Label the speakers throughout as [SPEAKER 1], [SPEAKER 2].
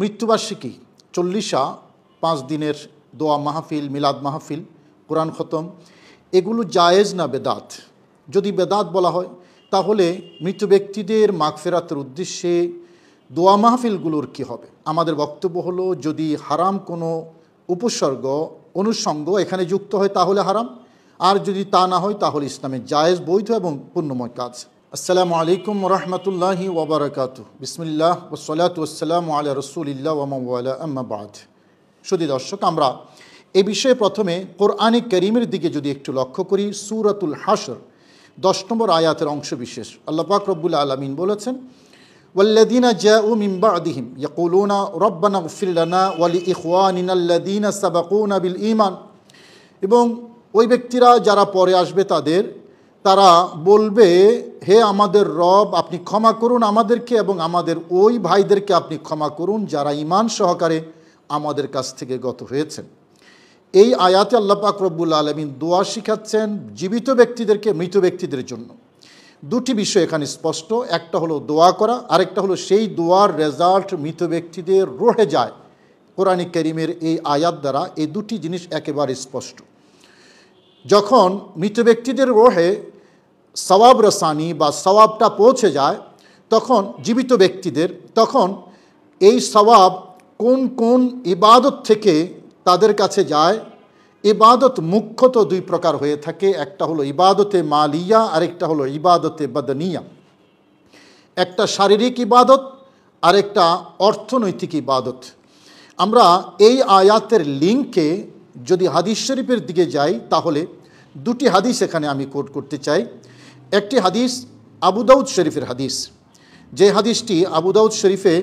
[SPEAKER 1] মৃত্যুবার্ষিকী, চল্লিশা, 5 দিনের দোয়া মাহফিল, মিলাদ মাহফিল, কোরআন খতম, এগুলো জায়েজ না বেদাত? যদি বেদাত বলা হয় তাহলে মৃত ব্যক্তিদের মাগফিরাতের উদ্দেশ্যে দোয়া মাহফিলগুলোর কি হবে? আমাদের বক্তব্য হলো, যদি হারাম কোনো উপসর্গ অনুষঙ্গ এখানে যুক্ত হয় তাহলে হারাম, আর যদি তা না হয় তাহলে ইসলামের জায়েজ, বৈধ এবং পুণ্যময় কাজ। আসসালামু আলাইকুম রহমতুল্লাহি ওয়াবারাকাতুহু। বিসমিল্লাহ ওয়াসসালাতু ওয়াসসালামু আলা রাসূলিল্লাহ ওয়া মান ওয়ালা, আম্মা বাদ। শুধু দর্শক, আমরা এই বিষয়ে প্রথমে কোরআনে কারীমের দিকে যদি একটু লক্ষ্য করি, সূরাতুল হাশর 10 নম্বর আয়াতের অংশ বিশেষ। আল্লাহ পাক রব্বুল আলামিন বলেছেন, ওয়াল্লাযীনা জাউ মিন বা'দিহিম ইয়াকুলুনা রব্বানা ইগফির লানা ওয়া লিইখওয়ানিনা আল্লাযীনা সাবাকুনা বিল ঈমান। এবং ওই ব্যক্তিরা যারা পরে আসবে তারা বলবে, হে আমাদের রব, আপনি ক্ষমা করুন আমাদেরকে এবং আমাদের ওই ভাইদেরকে আপনি ক্ষমা করুন যারা ঈমান সহকারে আমাদের কাছ থেকে গত হয়েছেন। এই আয়াতে আল্লাহ পাক রব্বুল আলামিন দোয়া শিখাচ্ছেন জীবিত ব্যক্তিদেরকে মৃত ব্যক্তিদের জন্য। দুটি বিষয় এখানে স্পষ্ট, একটা হলো দোয়া করা, আরেকটা হলো সেই দোয়ার রেজাল্ট মৃত ব্যক্তিদের রুহে যায়। কোরআনে কারীমের এই আয়াত দ্বারা এই দুটি জিনিস একেবারে স্পষ্ট। যখন মৃত ব্যক্তিদের রুহে সওয়াব রসানি বা সওয়াবটা পৌঁছে যায় তখন জীবিত ব্যক্তিদের, তখন এই সওয়াব কোন কোন ইবাদত থেকে তাদের কাছে যায়? ইবাদত মুখ্যত 2 প্রকার হয়ে থাকে, একটা হলো ইবাদতে মালিয়া, আরেকটা হলো ইবাদতে বদনিয়া। একটা শারীরিক ইবাদত, আরেকটা অর্থনৈতিক ইবাদত। আমরা এই আয়াতের লিঙ্কে যদি হাদিস শরীফের দিকে যাই তাহলে দুটি হাদিস এখানে আমি কোট করতে চাই। একটি হাদিস আবু দাউদ শরীফের হাদিস, যে হাদিসটি আবু দাউদ শরীফে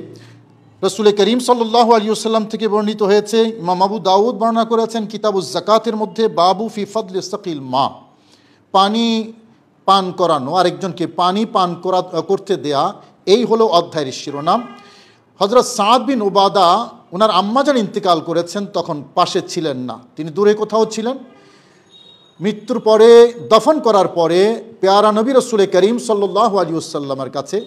[SPEAKER 1] রাসূল করিম সাল্লাল্লাহু আলাইহি ওয়াসাল্লাম থেকে বর্ণিত হয়েছে। ইমাম আবু দাউদ বর্ণনা করেছেন কিতাবুজ যাকাতের মধ্যে, বাবু ফি ফাদলি সাকিল মা, পানি পান করানো, আরেকজনকে পানি পান করতে দেয়া, এই হলো অধ্যায়ের শিরোনাম। হযরত সাদ বিন উবাদা, ওনার আম্মাজান ইন্তেকাল করেছেন, তখন পাশে ছিলেন না, তিনি দূরে কোথাও ছিলেন। মৃত্যুর পরে, দফন করার পরে পেয়ারা নবী রাসূল করিম সাল্লাল্লাহু আলাইহি ওয়াসাল্লামের কাছে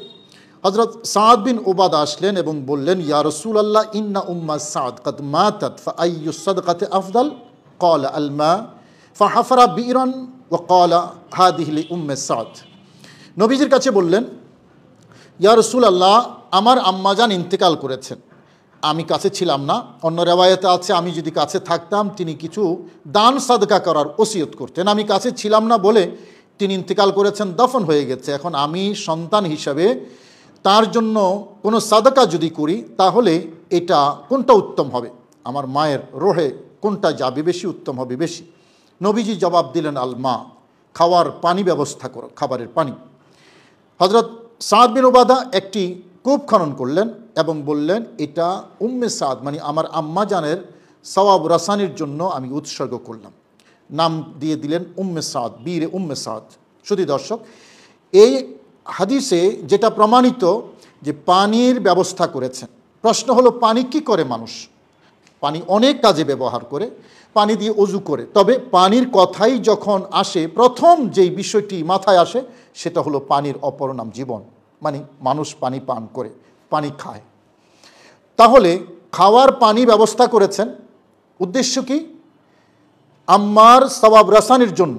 [SPEAKER 1] হযরত সাদ বিন উবাদা আসলেন এবং বললেন, ইয়া রাসূলুল্লাহ, ইন্না উম্মা সাদ কাদ মাতাত ফাআইয়ু সাদকাতি আফদাল? ক্বালা আল মা ফাহাফারা বিরান ওয়া ক্বালা হাদিহি লি উম্মি সাদ। নবীজির কাছে বললেন, ইয়া রাসূলুল্লাহ, আমার আম্মাজান ইন্তেকাল করেছেন, আমি কাছে ছিলাম না। অন্য রিওয়ায়াতে আছে আমি যদি কাছে থাকতাম তিনি কিছু দান সাদকা করার ওসিয়ত করতেন। আমি কাছে ছিলাম না বলে তিনি ইন্তেকাল করেছেন, দফন হয়ে গেছে। এখন আমি সন্তান হিসাবে তার জন্য কোনো সাদকা যদি করি তাহলে এটা কোনটা উত্তম হবে? আমার মায়ের রোহে কোনটা যাবে বেশি, উত্তম হবে বেশি? নবীজি জবাব দিলেন, আল মা, খাওয়ার পানি ব্যবস্থা করো, খাবারের পানি। হযরত সাদ বিন উবাদা একটি কূপ খনন করলেন এবং বললেন, এটা উম্মে সাদ মানে আমার আম্মা জানের সওয়াব রাসানির জন্য আমি উৎসর্গ করলাম। নাম দিয়ে দিলেন উম্মে সাদ, বীরে উম্মে সাদ। শুধু দর্শক, এই হাদিসে যেটা প্রমাণিত যে পানির ব্যবস্থা করেছেন। প্রশ্ন হলো, পানি কি করে মানুষ? পানি অনেক কাজে ব্যবহার করে, পানি দিয়ে ওযু করে। তবে পানির কথাই যখন আসে, প্রথম যেই বিষয়টি মাথায় আসে সেটা হলো পানির অপর নাম জীবন, মানে মানুষ পানি পান করে, পানি খায়। তাহলে খাওয়ার পানি ব্যবস্থা করেছেন, উদ্দেশ্য কি? আম্মার সওয়াব রাসানির জন্য।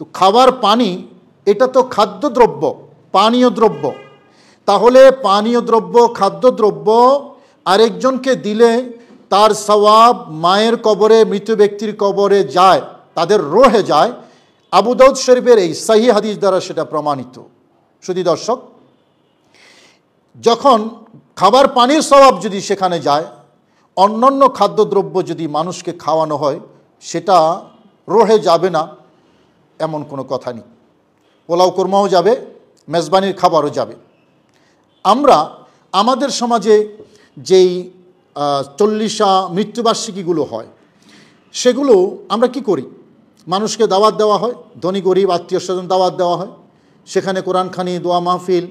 [SPEAKER 1] তো খাওয়ার পানি এটা তো খাদ্যদ্রব্য, পানীয় দ্রব্য। তাহলে পানীয় দ্রব্য, খাদ্যদ্রব্য আরেকজনকে দিলে তার সওয়াব মায়ের কবরে, মৃত ব্যক্তির কবরে যায়, তাদের রোহে যায়। আবু দাউদ শরীফের এই সহিহ হাদিস দ্বারা সেটা প্রমাণিত। শুধু দর্শক, যখন খাবার পানির সওয়াব যদি সেখানে যায়, অন্যান্য খাদ্যদ্রব্য যদি মানুষকে খাওয়ানো হয় সেটা রোহে যাবে না এমন কোনো কথা নেই। পোলাও কোরমাও যাবে, মেজবানির খাবারও যাবে। আমরা আমাদের সমাজে যেই 40 মৃত্যুবার্ষিকীগুলো হয় সেগুলো আমরা কি করি? মানুষকে দাওয়াত দেওয়া হয়, ধনী গরিব আত্মীয় স্বজন দাওয়াত দেওয়া হয়, সেখানে কোরআনখানি, দোয়া মাহফিল,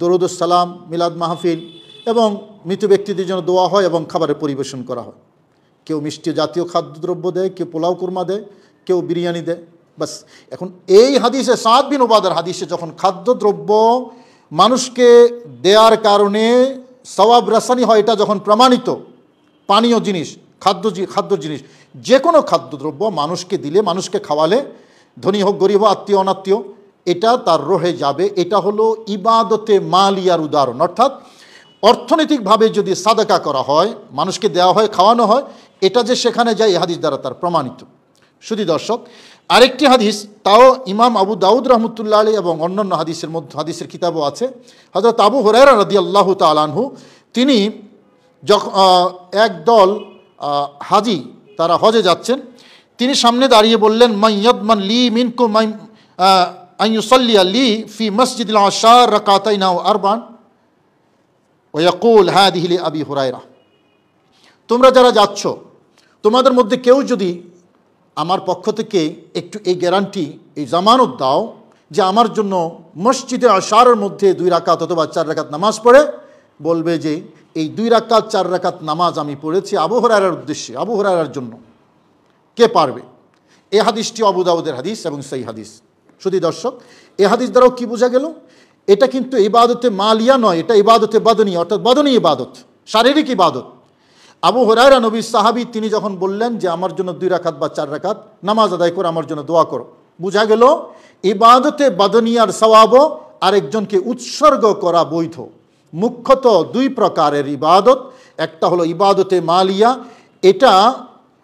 [SPEAKER 1] দরুদুস সালাম, মিলাদ মাহফিল এবং মৃত ব্যক্তিদের জন্য দোয়া হয় এবং খাবারের পরিবেশন করা হয়। কেউ মিষ্টি জাতীয় খাদ্যদ্রব্য দেয়, কেউ পোলাও কুরমা দেয়, কেউ বিরিয়ানি দেয়, বাস। এখন এই হাদিসে, সাদ বিন উবাদার হাদিসে, যখন খাদ্যদ্রব্য মানুষকে দেওয়ার কারণে সওয়াব রাসানি হয়, এটা যখন প্রমাণিত, পানীয় জিনিস, খাদ্য জিনিস, যে কোনো খাদ্যদ্রব্য মানুষকে দিলে, মানুষকে খাওয়ালে, ধনী হোক গরিব হোক, আত্মীয় অনাত্মীয়, এটা তার রহে যাবে। এটা হলো ইবাদতে মালিয়ার উদাহরণ। অর্থাৎ অর্থনৈতিকভাবে যদি সাদাকা করা হয়, মানুষকে দেওয়া হয়, খাওয়ানো হয়, এটা যে সেখানে যায়, এই হাদিস দ্বারা তার প্রমাণিত। শুধু দর্শক, আরেকটি হাদিস, তাও ইমাম আবু দাউদ রহমতুল্লাহ আলাইহি এবং অন্যান্য হাদিসের কিতাবও আছে। হযরত আবু হুরায়রা রাদিয়াল্লাহু তাআলা আনহু, তিনি যখন একদল হাজি, তারা হজে যাচ্ছেন, তিনি সামনে দাঁড়িয়ে বললেন, মান ইয়াদমান লি মিনকুম আন ইউসাল্লিয়া লি ফি মসজিদিল আশার রাকাতাইন আও আরবান ওয়া ইয়াকুল হাদিহি লি আবি হুরায়রা। তোমরা যারা যাচ্ছ, তোমাদের মধ্যে কেউ যদি আমার পক্ষ থেকে একটু এই গ্যারান্টি, এই জামানত দাও যে আমার জন্য মসজিদে আশারের মধ্যে 2 রাকাত অথবা 4 রাকাত নামাজ পড়ে, বলবে যে এই 2 রাকাত 4 রাকাত নামাজ আমি পড়েছি আবু হুরায়রার উদ্দেশ্যে, আবু হুরায়রার জন্য। কে পারবে? এই হাদিসটি আবু দাউদের হাদিস এবং সেই হাদিস। শুধু দর্শক, এই হাদিস দ্বারাও কি বোঝা গেল? এটা কিন্তু ইবাদতে মালিয়া নয়, এটা ইবাদতে বাদনী, অর্থাৎ বাদনী ইবাদত, শারীরিক ইবাদত। আবু হুরায়রা নবী সাহাবী, তিনি যখন বললেন যে আমার জন্য 2 রাকাত বা 4 রাকাত নামাজ আদায় করে আমার জন্য দোয়া করো, বোঝা গেল ইবাদতে বাদনিয়ার সওয়াবও আরেকজনকে উৎসর্গ করা বৈধ। মুখ্যত 2 প্রকারের ইবাদত, একটা হলো ইবাদতে মালিয়া, এটা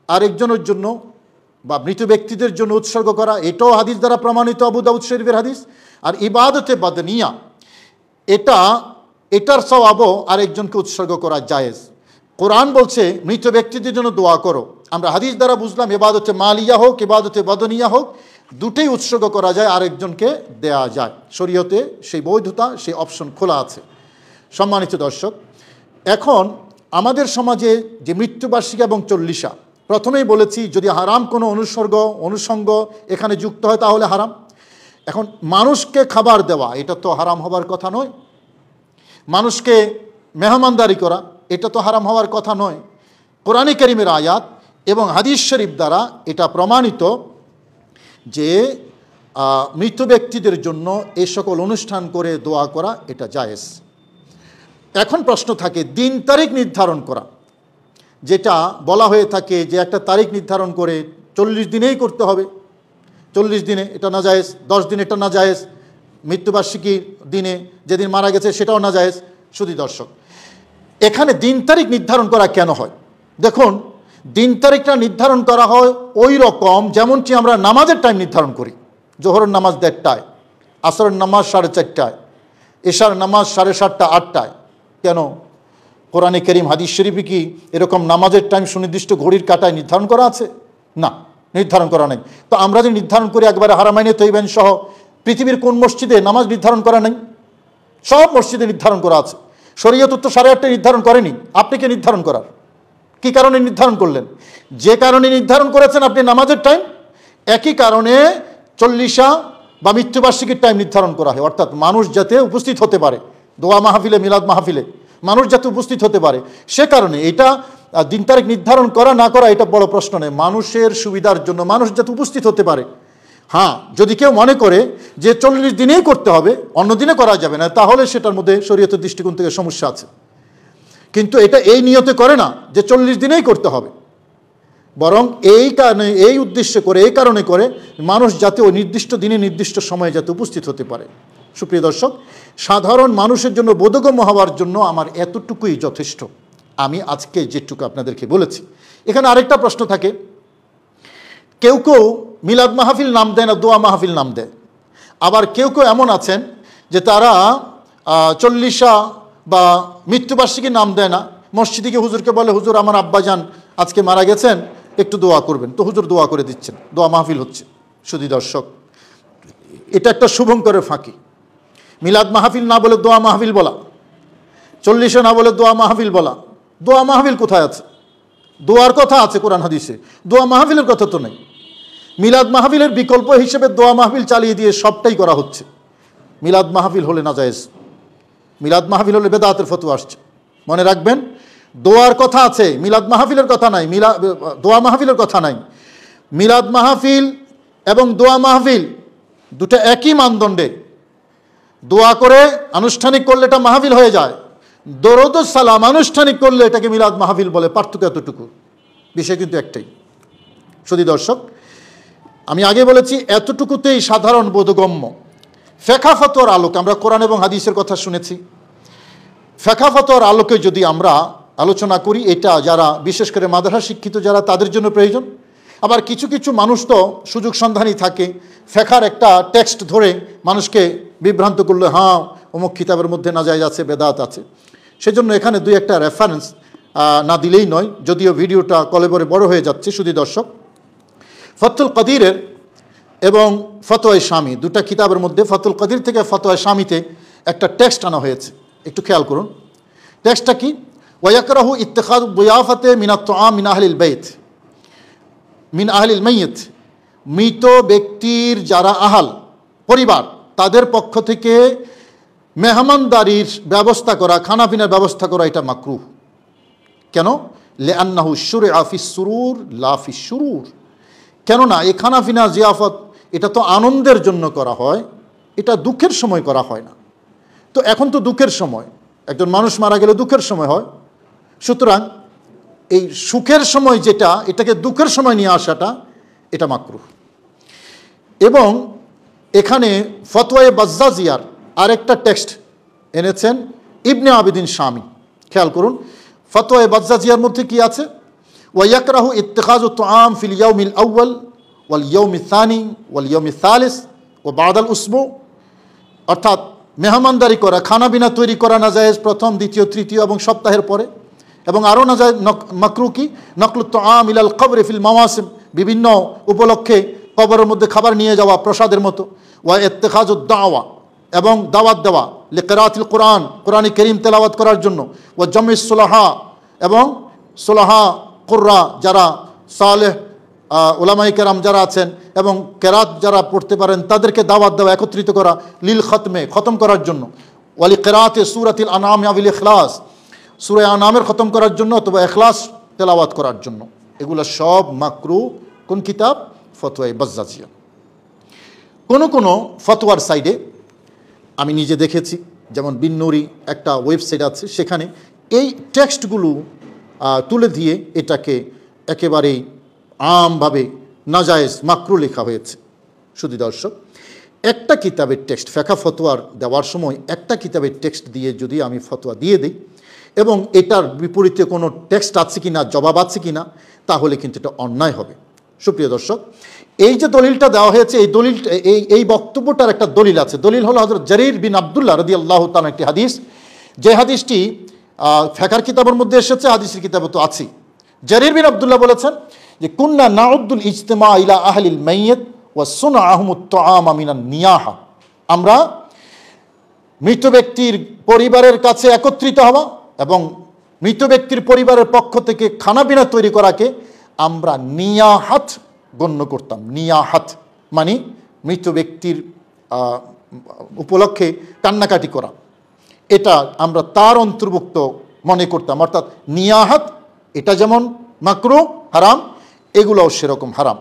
[SPEAKER 1] আরেকজনের জন্য বা মৃত ব্যক্তিদের জন্য উৎসর্গ করা, এটাও হাদিস দ্বারা প্রমাণিত, আবু দাউদ শরীফের হাদিস। আর ইবাদতে বাদনিয়া, এটার সওয়াবও আরেকজনকে উৎসর্গ করা জায়েজ। কোরআন বলছে মৃত ব্যক্তিদের জন্য দোয়া করো। আমরা হাদিস দ্বারা বুঝলাম ইবাদতে মালিয়া হোক, ইবাদতে বাদনিয়া হোক, দুটোই উৎসর্গ করা যায়, আরেকজনকে দেয়া যায়। শরীয়তে সেই বৈধতা, সেই অপশন খোলা আছে। সম্মানিত দর্শক, এখন আমাদের সমাজে যে মৃত্যুবার্ষিকী এবং চল্লিশা, প্রথমেই বলেছি যদি হারাম কোনো অনুষঙ্গ এখানে যুক্ত হয় তাহলে হারাম। এখন মানুষকে খাবার দেওয়া, এটা তো হারাম হবার কথা নয়। মানুষকে মেহমানদারি করা, এটা তো হারাম হওয়ার কথা নয়। কোরআনে কারীমের আয়াত এবং হাদিস শরীফ দ্বারা এটা প্রমাণিত যে মৃত ব্যক্তিদের জন্য এই সকল অনুষ্ঠান করে দোয়া করা এটা জায়েজ। এখন প্রশ্ন থাকে দিন তারিখ নির্ধারণ করা, যেটা বলা হয়ে থাকে যে একটা তারিখ নির্ধারণ করে 40 দিনেই করতে হবে, 40 দিনে এটা না জায়েজ, 10 দিনে এটা না জায়েজ, মৃত্যুবার্ষিকীর দিনে যেদিন মারা গেছে সেটাও না জায়েজ। শুধু দর্শক, এখানে দিন তারিখ নির্ধারণ করা কেন হয়? দেখুন, দিন তারিখটা নির্ধারণ করা হয় ওই রকম যেমনটি আমরা নামাজের টাইম নির্ধারণ করি। জোহরের নামাজ 1:30টায়, আসরের নামাজ 4:30টায়, এশার নামাজ 7:30টা 8টায়। কেন? কোরআনে কারীম হাদিস শরীফে কি এরকম নামাজের টাইম সুনির্দিষ্ট ঘড়ির কাঁটায় নির্ধারণ করা আছে? না, নির্ধারণ করা নেই। তো আমরা যে নির্ধারণ করি একবারে হারামাইনে তৈবান সহ পৃথিবীর কোন মসজিদে নামাজ নির্ধারণ করা নেই? সব মসজিদে নির্ধারণ করা আছে। শরীয়ত তো 8:30টায় নির্ধারণ করেনি, আপনি কে নির্ধারণ করার? কি কারণে নির্ধারণ করলেন? যে কারণে নির্ধারণ করেছেন আপনি নামাজের টাইম, একই কারণে চল্লিশা বা মৃত্যুবার্ষিকীর টাইম নির্ধারণ করা হয়, অর্থাৎ মানুষ যাতে উপস্থিত হতে পারে, দোয়া মাহফিলে, মিলাদ মাহফিলে মানুষ যাতে উপস্থিত হতে পারে, সে কারণে এটা দিন তারিখ নির্ধারণ করা না করা এটা বড় প্রশ্ন নেই। মানুষের সুবিধার জন্য মানুষ যাতে উপস্থিত হতে পারে। হ্যাঁ, যদি কেউ মনে করে যে 40 দিনেই করতে হবে, অন্য দিনে করা যাবে না, তাহলে সেটার মধ্যে শরীয়তের দৃষ্টিকোণ থেকে সমস্যা আছে। কিন্তু এটা এই নিয়তে করে না যে 40 দিনেই করতে হবে, বরং এই কারণে, এই উদ্দেশ্যে করে, এই কারণে করে মানুষ যাতে ওই নির্দিষ্ট দিনে নির্দিষ্ট সময়ে যাতে উপস্থিত হতে পারে। সুপ্রিয় দর্শক, সাধারণ মানুষের জন্য বোধগম্য হওয়ার জন্য আমার এতটুকুই যথেষ্ট, আমি আজকে যেটুকু আপনাদেরকে বলেছি। এখানে আরেকটা প্রশ্ন থাকে, কেউ কেউ মিলাদ মাহফিল নাম দেয় না, দোয়া মাহফিল নাম দেয়। আবার কেউ কেউ এমন আছেন যে তারা চল্লিশা বা মৃত্যুবার্ষিকী নাম দেয় না, মসজিদে গিয়ে হুজুরকে বলে হুজুর আমার আব্বাজান আজকে মারা গেছেন, একটু দোয়া করবেন, তো হুজুর দোয়া করে দিচ্ছেন, দোয়া মাহফিল হচ্ছে। শুধু দর্শক, এটা একটা শুভঙ্করের ফাঁকি। মিলাদ মাহফিল না বলে দোয়া মাহফিল বলা, চল্লিশে না বলে দোয়া মাহফিল বলা। দোয়া মাহফিল কোথায় আছে? দোয়ার কথা আছে কোরআন হাদিসে, দোয়া মাহফিলের কথা তো নেই। মিলাদ মাহফিলের বিকল্প হিসেবে দোয়া মাহফিল চালিয়ে দিয়ে সবটাই করা হচ্ছে। মিলাদ মাহফিল হলে না জায়েজ, মিলাদ মাহফিল হলে বেদাতের ফতোয়া আসছে। মনে রাখবেন, দোয়ার কথা আছে, মিলাদ মাহফিলের কথা নাই, দোয়া মাহফিলের কথা নাই। মিলাদ মাহফিল এবং দোয়া মাহফিল দুটো একই মানদণ্ডে। দোয়া করে আনুষ্ঠানিক করলে এটা মাহফিল হয়ে যায়, দরুদ ও সালাম আনুষ্ঠানিক করলে এটাকে মিলাদ মাহফিল বলে, পার্থক্য এতটুকু, বিষয় কিন্তু একটাই। শুধু দর্শক, আমি আগে বলেছি এতটুকুতেই সাধারণ বোধগম্য। ফিকহ ফতোয়ার আলোকে আমরা কোরআন এবং হাদিসের কথা শুনেছি, ফিকহ ফতোয়ার আলোকে যদি আমরা আলোচনা করি, এটা যারা বিশেষ করে মাদ্রাসা শিক্ষিত যারা তাদের জন্য প্রয়োজন। আবার কিছু কিছু মানুষ তো সুযোগ সন্ধানী থাকে, ফিকহের একটা টেক্সট ধরে মানুষকে বিভ্রান্ত করলে হ্যাঁ অমুক কিতাবের মধ্যে নাজায়েজ আছে, বেদাত আছে। সেজন্য এখানে দুই একটা রেফারেন্স না দিলেই নয়, যদিও ভিডিওটা কলেবরে বড় হয়ে যাচ্ছে। শুধু দর্শক, ফতুল কদিরের এবং ফতোয়া শামী দুটা কিতাবের মধ্যে ফতুল কদির থেকে ফতোয়া শামীতে একটা টেক্সট আনা হয়েছে, একটু খেয়াল করুন। টেক্সটটা কি? ওয়াকরাহু ইত্তেখাদ বুয়াফাতে মিনাত তুআম মিন আহলিল বাইত মিন আহলিল মাইয়িত, মৃত ব্যক্তির যারা আহাল পরিবার তাদের পক্ষ থেকে মেহমানদারির ব্যবস্থা করা, খানাপিনার ব্যবস্থা করা এটা মাকরুহ। কেন? লিআন্নাহু শুরআ ফিস সুরুর লা ফিস শুরুর, কেননা এই খানাপিনা জিয়াফত এটা তো আনন্দের জন্য করা হয়, এটা দুঃখের সময় করা হয় না। তো এখন তো দুঃখের সময়, একজন মানুষ মারা গেলে দুঃখের সময় হয়, সুতরাং এই সুখের সময় যেটা, এটাকে দুঃখের সময় নিয়ে আসাটা এটা মাকরুহ। এবং এখানে ফতোয়ায়ে বাজ্জাজিয়ার আরেকটা টেক্সট এনেছেন ইবনে আবিদিন শামী, খেয়াল করুন ফতোয়ায়ে বাজ্জাজিয়ার মধ্যে কি আছে? ওয়াকরাহু ইত্তিখাযু তুআম ফিল ইয়াউমিল আউয়াল ওয়াল ইয়াউমিল সানি ওয়াল ইয়াউমিল সালিস ওয়া বাদাল উসবু, অর্থাৎ মেহমানদারি করা, খানাবিনা তৈরি করা নাজায়েজ প্রথম, দ্বিতীয়, তৃতীয় এবং সপ্তাহের পরে। এবং আরও নাজায়েজ মাকরুহ কি? নকলুত তুআম ইলাল কবর ফিল মাওয়াসিম, বিভিন্ন উপলক্ষে কবরের মধ্যে খাবার নিয়ে যাওয়া প্রসাদের মতো। ওয়া ইত্তিখাযুদ দাওয়া, এবং দাওয়াত দেওয়া, লিকিরাতিল কোরআন, কোরআন কারীম তেলাওয়াত করার জন্য। ওয়া জামিস সুলাহা, এবং সুলাহা কুররা যারা সালেহ উলামায়ে কেরাম যারা আছেন এবং কেরাত যারা পড়তে পারেন তাদেরকে দাওয়াত দেওয়া, একত্রিত করা, লিল খতমে, খতম করার জন্য। ওয়ালি কিরাতে সূরাতিল আনআম আবিল ইখলাস, সূরা আনআমের খতম করার জন্য অথবা ইখলাস তেলাওয়াত করার জন্য। এগুলো সব মাকরুহ। কোন কিতাব? ফতোয়ায়ে বাজ্জাজিয়া। কোনো ফতোয়ার সাইডে আমি নিজে দেখেছি, যেমন বিন্নুরি একটা ওয়েবসাইট আছে, সেখানে এই টেক্সটগুলো তুলে দিয়ে এটাকে একেবারেই আমভাবে নাজায়েজ মাকরুহ লেখা হয়েছে। শুধু দর্শক, একটা কিতাবের টেক্সট ফিকহ ফতোয়ার দেওয়ার সময় একটা কিতাবের টেক্সট দিয়ে যদি আমি ফতোয়া দিয়ে দিই এবং এটার বিপরীতে কোনো টেক্সট আছে কি না, জবাব আছে কি না, তাহলে কিন্তু এটা অন্যায় হবে। সুপ্রিয় দর্শক, এই যে দলিলটা দেওয়া হয়েছে, এই দলিলটা এই বক্তব্যটার একটা দলিল আছে। দলিল হলো হযরত জারীর বিন আব্দুল্লাহ রাদিয়াল্লাহু তাআলা একটি হাদিস, যে হাদিসটি ফিকহের কিতাবের মধ্যে এসেছে, হাদিসের কিতাবে তো আছেই। জারীর বিন আব্দুল্লাহ বলেছেন যে কুন্না নাউদ্দুল ইজতিমা ইলা আহলিল মাইয়িত ওয়া সুনআহুমুত তুআমা মিনান নিয়াহা, আমরা মৃত ব্যক্তির পরিবারের কাছে একত্রিত হওয়া এবং মৃত ব্যক্তির পরিবারের পক্ষ থেকে খানাপিনা তৈরি করাকে আমরা নিয়াহাত গণ্য করতাম। নিয়াহাত মানে মৃত ব্যক্তির উপলক্ষে কান্নাকাটি করা, এটা আমরা তার অন্তর্ভুক্ত মনে করতাম। অর্থাৎ নিয়াহাত এটা যেমন মাকরুহ হারাম, এগুলোও সেরকম হারাম।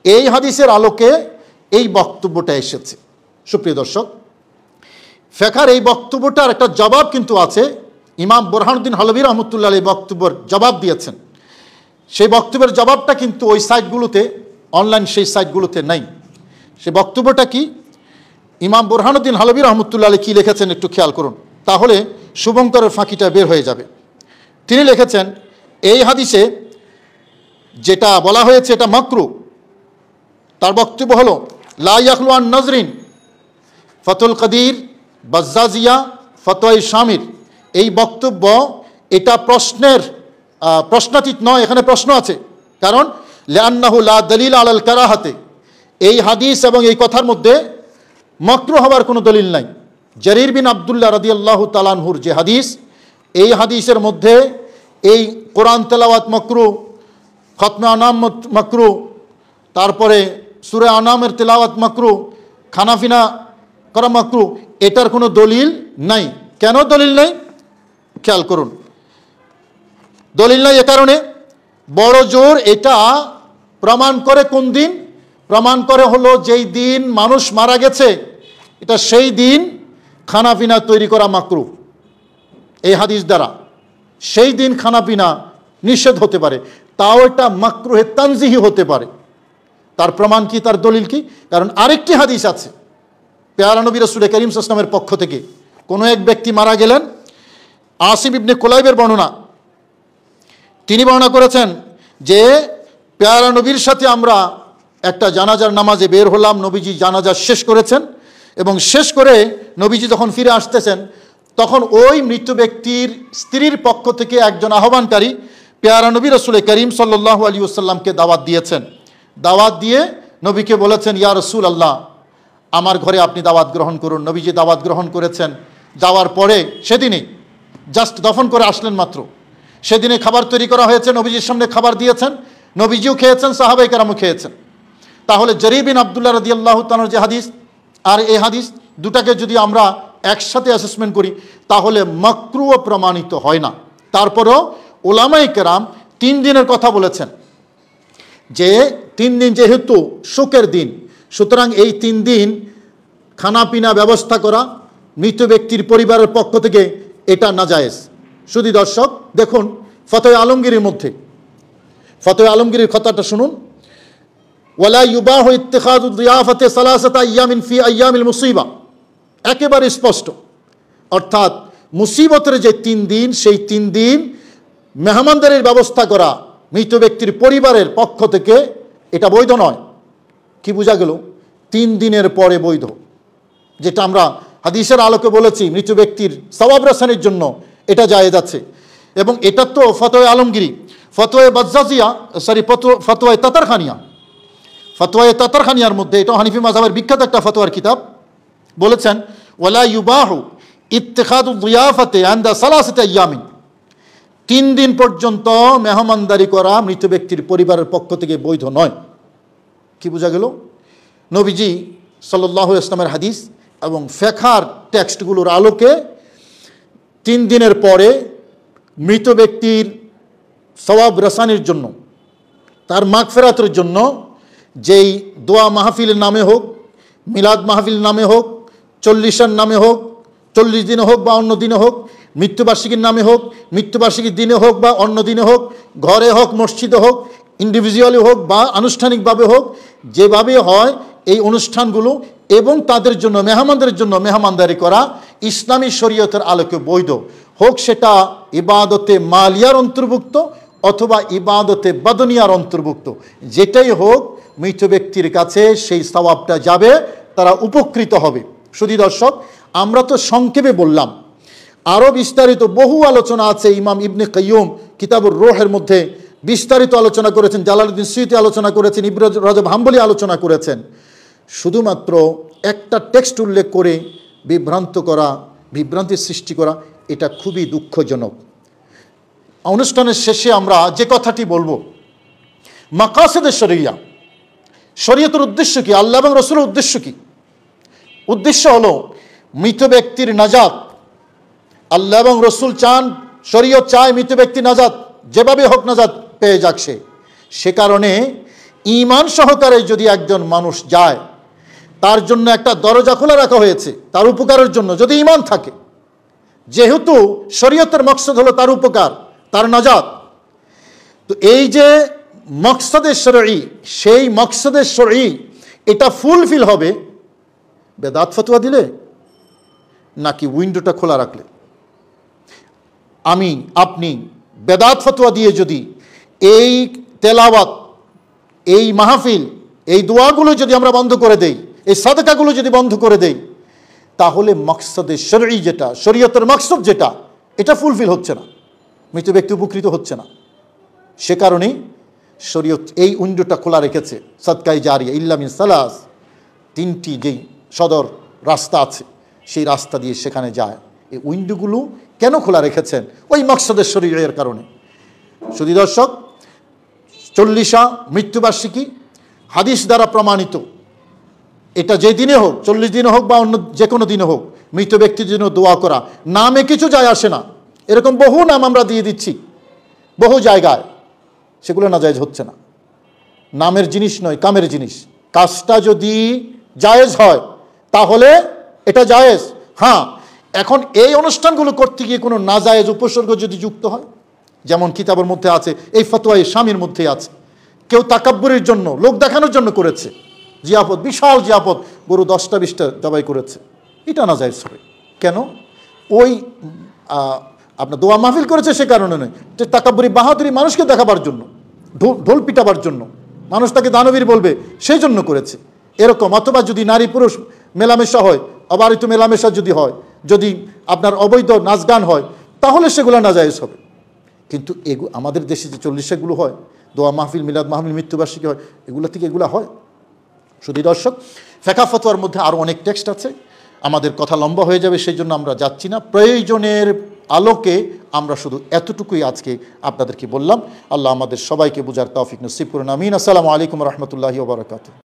[SPEAKER 1] এই হাদিসের আলোকে এই বক্তব্যটা এসেছে। সুপ্রিয় দর্শক, ফিকহের এই বক্তব্যটার একটা জবাব কিন্তু আছে। ইমাম বুরহানুদ্দিন হলভী রহমতুল্লাহ এই বক্তব্যের জবাব দিয়েছেন। সেই বক্তব্যের জবাবটা কিন্তু ওই সাইটগুলোতে, অনলাইন সেই সাইটগুলোতে নাই। সে বক্তব্যটা কি? ইমাম বুরহানুদ্দিন হলভী রহমতুল্লাহ কী লিখেছেন একটু খেয়াল করুন, তাহলে শুভঙ্করের ফাঁকিটা বের হয়ে যাবে। তিনি লিখেছেন, এই হাদিসে যেটা বলা হয়েছে এটা মাকরুহ। তার বক্তব্য হলো লা ইয়াখলু আন নজরিন, ফতুল কদির, বাজ্জাজিয়া, ফতোয়ায়ে শামীর এই বক্তব্য এটা প্রশ্নাতীত নয়, এখানে প্রশ্ন আছে। কারণ লিআন্নাহু লা দলিল আলাল কারাহাতে, এই হাদিস এবং এই কথার মধ্যে মাকরুহ হওয়ার কোনো দলিল নাই। জারীর বিন আব্দুল্লাহ রাদিয়াল্লাহু তাআলা আনহুর যে হাদিস, এই হাদিসের মধ্যে এই কোরআন তেলাওয়াত মাকরুহ, খতমে আনাম মাকরুহ, তারপরে সূরা আনামের তেলাওয়াত মাকরুহ, খানাফিনা করা মাকরুহ, এটার কোনো দলিল নাই। কেন দলিল নাই? খেয়াল করুন, দলিল নাই এ কারণে, বড় জোর এটা প্রমাণ করে কোন দিন? প্রমাণ করে হলো যেই দিন মানুষ মারা গেছে, এটা সেই দিন খানাপিনা তৈরি করা মাকরুহ। এই হাদিস দ্বারা সেই দিন খানাপিনা নিষেধ হতে পারে, তাও এটা মাকরুহে তানজিহি হতে পারে। তার প্রমাণ কি, তার দলিল কি? কারণ আরেকটি হাদিস আছে পেয়ারা নবী রাসূল করিম সাল্লাল্লাহু আলাইহি ওয়াসাল্লামের পক্ষ থেকে, কোনো এক ব্যক্তি মারা গেলেন। আসিম ইবনে কুলাইবের বর্ণনা, তিনি বর্ণনা করেছেন যে পেয়ারা নবীর সাথে আমরা একটা জানাজার নামাজে বের হলাম, নবীজি জানাজা শেষ করেছেন এবং শেষ করে নবীজি যখন ফিরে আসতেছেন তখন ওই মৃত ব্যক্তির স্ত্রীর পক্ষ থেকে একজন আহ্বানকারী পেয়ারা নবী রাসূল করিম সাল্লাল্লাহু আলাইহি ওয়াসাল্লামকে দাওয়াত দিয়েছেন। দাওয়াত দিয়ে নবীকে বলেছেন, ইয়া রাসূলুল্লাহ, আমার ঘরে আপনি দাওয়াত গ্রহণ করুন। নবীজি দাওয়াত গ্রহণ করেছেন। যাওয়ার পরে সেদিনই জাস্ট দফন করে আসলেন মাত্র, সেদিনে খাবার তৈরি করা হয়েছে, নবীজির সামনে খাবার দিয়েছেন, নবীজিও খেয়েছেন, সাহাবায়ে কেরামও খেয়েছেন। তাহলে জারীর বিন আব্দুল্লাহ রাদিয়াল্লাহু তাআলার যে হাদিস আর এই হাদিস দুটাকে যদি আমরা একসাথে অ্যাসেসমেন্ট করি তাহলে মাকরুহ প্রমাণিত হয় না। তারপরও উলামায়ে কেরাম 3 দিনের কথা বলেছেন, যে 3 দিন যেহেতু শোকের দিন, সুতরাং এই 3 দিন খানাপিনা ব্যবস্থা করা মৃত ব্যক্তির পরিবারের পক্ষ থেকে এটা নাজায়েজ। শুধু দর্শক দেখুন ফতোয়া আলমগীরের মধ্যে, ফতোয়া আলমগীরের কথাটা শুনুন, ওয়ালা ইউবাহু ইত্তিখাযু দিয়াফাতি সালাসাতা আইয়ামিন ফি আইয়ামিল মুসিবা, একেবারে স্পষ্ট। অর্থাৎ মুসিবতের যে 3 দিন, সেই 3 দিন মেহমানদারির ব্যবস্থা করা মৃত ব্যক্তির পরিবারের পক্ষ থেকে এটা বৈধ নয়। কি বোঝা গেল? 3 দিনের পরে বৈধ, যেটা আমরা হাদিসের আলোকে বলেছি মৃত ব্যক্তির সওয়াব রাসানের জন্য এটা জায়েজ আছে। এবং এটা তো ফতোয়া আলমগীরি, ফতোয়া বাজ্জাজিয়া, ফতোয়া তাতারখানিয়া, ফতোয়া তাতারখানিয়ার মধ্যে, এটা হানিফি মাযহাবের বিখ্যাত একটা ফতোয়ার কিতাব, বলেছেন ওয়ালা ইউবাহু ইত্তিখাযু দিয়াফাতি ইনদা সালাসাতি আইয়ামিন, 3 দিন পর্যন্ত মেহমানদারি করা মৃত ব্যক্তির পরিবারের পক্ষ থেকে বৈধ নয়। কি বোঝা গেল? নবীজি সাল্লাল্লাহু আলাইহি ওয়াসাল্লামের হাদিস এবং ফিকহার টেক্সটগুলোর আলোকে 3 দিনের পরে মৃত ব্যক্তির সওয়াব রাসানির জন্য, তার মাগফিরাতের জন্য যেই দোয়া মাহফিলের নামে হোক, মিলাদ মাহফিল নামে হোক, 40-এর নামে হোক, 40 দিনে হোক বা অন্য দিনে হোক, মৃত্যুবার্ষিকীর নামে হোক, মৃত্যুবার্ষিকীর দিনে হোক বা অন্য দিনে হোক, ঘরে হোক, মসজিদে হোক, ইন্ডিভিজুয়ালি হোক বা আনুষ্ঠানিকভাবে হোক, যেভাবে হয় এই অনুষ্ঠানগুলো এবং তাদের জন্য মেহমানদের জন্য মেহমানদারি করা ইসলামী শরীয়তের আলোকে বৈধ, হোক সেটা ইবাদতে মালিয়ার অন্তর্ভুক্ত অথবা ইবাদতে বাদনিয়ার অন্তর্ভুক্ত, যেটাই হোক মৃত ব্যক্তির কাছে সেই সওয়াবটা যাবে, তারা উপকৃত হবে। শুধু দর্শক আমরা তো সংক্ষেপে বললাম, আরও বিস্তারিত বহু আলোচনা আছে। ইমাম ইবনে কাইয়ুম কিতাবুর রূহের মধ্যে বিস্তারিত আলোচনা করেছেন, জালালউদ্দিন সুয়ুতী আলোচনা করেছেন, ইবনে রজব হাম্বলী আলোচনা করেছেন। শুধুমাত্র একটা টেক্সট উল্লেখ করে বিভ্রান্তির সৃষ্টি করা এটা খুবই দুঃখজনক। অনুষ্ঠানের শেষে আমরা যে কথাটি বলবো, মাকাসিদে শরিয়া, শরীয়তের উদ্দেশ্য কি, আল্লাহ এবং রাসূলের উদ্দেশ্য কি? উদ্দেশ্য হলো মৃত ব্যক্তির নাজাত। আল্লাহ এবং রাসূল চান, শরীয়ত চায় মৃত ব্যক্তি নাজাত, যেভাবে হোক নাজাত পেয়ে যাক সে কারণে ঈমান সহকারে যদি একজন মানুষ যায়, তার জন্য একটা দরজা খোলা রাখা হয়েছে তার উপকারের জন্য, যদি ঈমান থাকে। যেহেতু শরীয়তের মকসদ হলো তার উপকার, তার নাজাত, তো এই যে মকসদে শরঈ, সেই মকসদে শরঈ এটা ফুলফিল হবে বেদাত ফতোয়া দিলে নাকি উইন্ডোটা খোলা রাখলে? আমি আপনি বেদাত ফতোয়া দিয়ে যদি এই তেলাওয়াত, এই মাহফিল, এই দোয়াগুলো যদি আমরা বন্ধ করে দেই, এই সাদকাগুলো যদি বন্ধ করে দেই, তাহলে মকসদে শরঈ যেটা, শরীয়তের মকসদ যেটা, এটা ফুলফিল হচ্ছে না, মৃত ব্যক্তি উপকৃত হচ্ছে না। সে কারণেই শরীয়ত এই উইন্ডোটা খোলা রেখেছে, সাদকায়ে জারিয়া ইল্লা মিন সালাস, 3টি যেই সদর রাস্তা আছে সেই রাস্তা দিয়ে সেখানে যায়। এই উইন্ডোগুলো কেন খোলা রেখেছেন? ওই মকসদের শরীরের কারণে। শুধু দর্শক, 40 মৃত্যুবার্ষিকী হাদিস দ্বারা প্রমাণিত, এটা যে দিনে হোক, 40 দিনে হোক বা অন্য যে কোনো দিনে হোক, মৃত ব্যক্তির জন্য দোয়া করা, নামে কিছু যায় আসে না। এরকম বহু নাম আমরা দিয়ে দিচ্ছি বহু জায়গায়, সেগুলো নাজায়েজ হচ্ছে না। নামের জিনিস নয়, কামের জিনিস। কাজটা যদি জায়েজ হয় তাহলে এটা জায়েজ। হ্যাঁ, এখন এই অনুষ্ঠানগুলো করতে গিয়ে কোনো নাজায়েজ উপসর্গ যদি যুক্ত হয়, যেমন কিতাবের মধ্যে আছে, এই ফতোয়া এই স্বামীর মধ্যে আছে, কেউ তাকাব্বুরের জন্য, লোক দেখানোর জন্য করেছে জিয়াফত, বিশাল জিয়াফত, গরু 10টা 20টা জবাই করেছে, এটা নাজায়েজ হবে। কেন? ওই আপনার দোয়া মাহফিল করেছে সে কারণে নয়, যে তাকাব্বুরি বাহাদুরি মানুষকে দেখাবার জন্য, ঢোল পিটাবার জন্য, মানুষ তাকে দানবীর বলবে সেই জন্য করেছে এরকম। অথবা যদি নারী পুরুষ মেলামেশা হয়, অবারিত মেলামেশা যদি হয়, যদি আপনার অবৈধ নাচ গান হয়, তাহলে সেগুলো নাজায়েজ হবে। কিন্তু আমাদের দেশে যে 40গুলো হয়, দোয়া মাহফিল, মিলাদ মাহফিল, মৃত্যুবার্ষিকী হয়, এগুলো থেকে এগুলো হয়। শুধু দর্শক, ফিকহ ফতোয়ার মধ্যে আরও অনেক টেক্সট আছে, আমাদের কথা লম্বা হয়ে যাবে, সেই জন্য আমরা যাচ্ছি না। প্রয়োজনের আলোকে আমরা শুধু এতটুকুই আজকে আপনাদেরকে বললাম। আল্লাহ আমাদের সবাইকে বুঝার তৌফিক নসিব করুন, আমিন। আসসালামু আলাইকুম রহমতুল্লাহি ওয়া বারাকাতুহু।